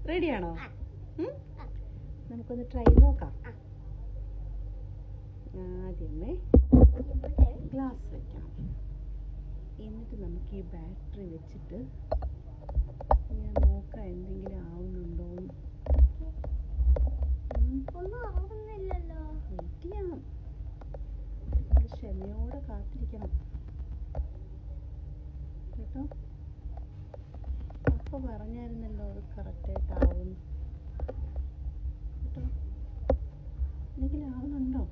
റെഡിയാണോ? നമുക്കൊന്ന് ട്രൈ നോക്കാം. ആദ്യമേ ഗ്ലാസ് വെക്കണം. എന്നിട്ട് നമുക്ക് ഈ ബാറ്ററി വെച്ചിട്ട് ഞാൻ നോക്കാം എന്തെങ്കിലും ആവുന്നുണ്ടോ. വെയിറ്റ് ചെയ്യണം, ക്ഷമയോടെ കാത്തിരിക്കണം കേട്ടോ. അപ്പൊ പറഞ്ഞായിരുന്നല്ലോ അത് കറക്റ്റായിട്ടാവും കേട്ടോ. എന്തെങ്കിലും ആവുന്നുണ്ടോ?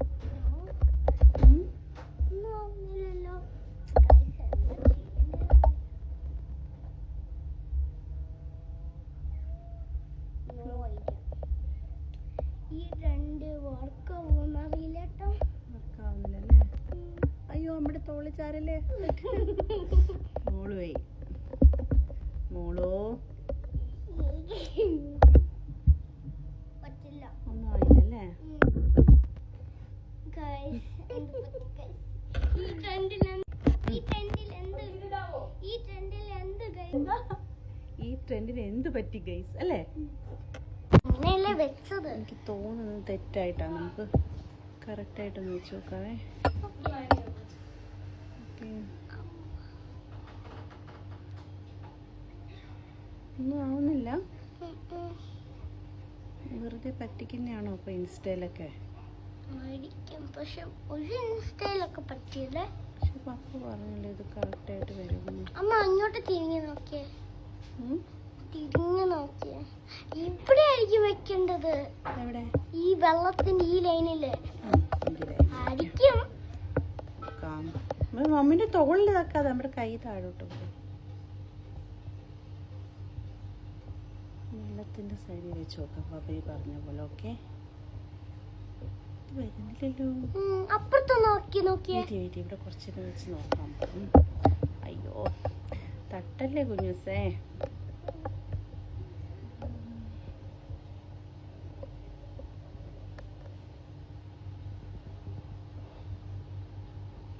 വർക്കാവുന്നില്ലല്ലേ? അയ്യോ നമ്മുടെ തോളി ചാരല്ലേ. മോളുവേ മോളോ ഒന്നും ആയില്ലല്ലേ? ഈ ട്രെൻഡിന് എന്ത് പറ്റി ഗൈസ് അല്ലേ? എനിക്ക് തോന്നുന്നത് തെറ്റായിട്ടാണ്. നമുക്ക് കറക്റ്റായിട്ടൊന്ന് വെച്ച് നോക്കാവേ. ഒന്നും ആവുന്നില്ല. വെറുതെ പറ്റിക്കുന്നതാണോ ഇപ്പൊ ഇൻസ്റ്റയിലൊക്കെ? പപ്പ പറഞ്ഞല്ലോ ഇത് കറക്റ്റായിട്ട് വരും. അമ്മ അങ്ങോട്ട് തിരിഞ്ഞു നോക്കിയേ. തിരിഞ്ഞു നോക്കിയേ. ഇവിടെ ആയിരിക്കും വെക്കേണ്ടത്. എവിടെ? ഈ വെള്ളത്തിന്റെ ഈ ലൈനില് ആയിരിക്കും. മമ്മിന്റെ തോളിൽ ഇതാക്കാതെ നമ്മുടെ കൈ താഴോട്ട് പോകും. വെള്ളത്തിന്റെ സൈഡിൽ വെച്ച് നോക്കാം പപ്പ പറഞ്ഞ പോലെ. ഓക്കെ, വരുന്നില്ലല്ലോ. അപ്പുറത്ത് നോക്കി നോക്കിയേ. ഇവിടെ കുറച്ചൊക്കെ വെച്ച് നോക്കാം. അയ്യോ തട്ടല്ലേ കുഞ്ഞുസേ.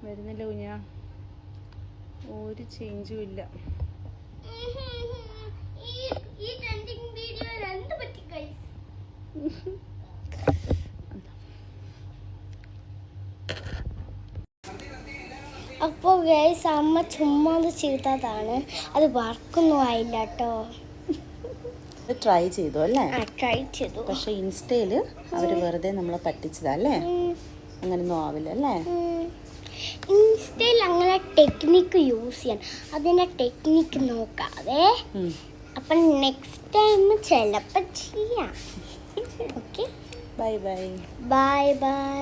വരുന്നില്ല കുഞ്ഞാ, ഒരു ചേഞ്ചും ഇല്ല. അപ്പോൾ ഗൈസ് അമ്മ ചുമ്മാ ചെയ്തതാണ്, അത് വർക്കൊന്നും ആയില്ല കേട്ടോ. ട്രൈ ചെയ്തു അല്ലേ? ട്രൈ ചെയ്തു. പക്ഷെ ഇൻസ്റ്റയില് അവര് വെറുതെ നമ്മളെ പറ്റിച്ചതല്ലേ? അങ്ങനൊന്നും ആവില്ല അല്ലേ? ഇൻസ്റ്റയിൽ അങ്ങനെ ടെക്നിക്ക് യൂസ് ചെയ്യാൻ, അതിൻ്റെ ടെക്നിക്ക് നോക്കാതെ അപ്പം നെക്സ്റ്റ് ടൈം ചിലപ്പോൾ ചെയ്യാം. Okay, bye bye. Bye bye.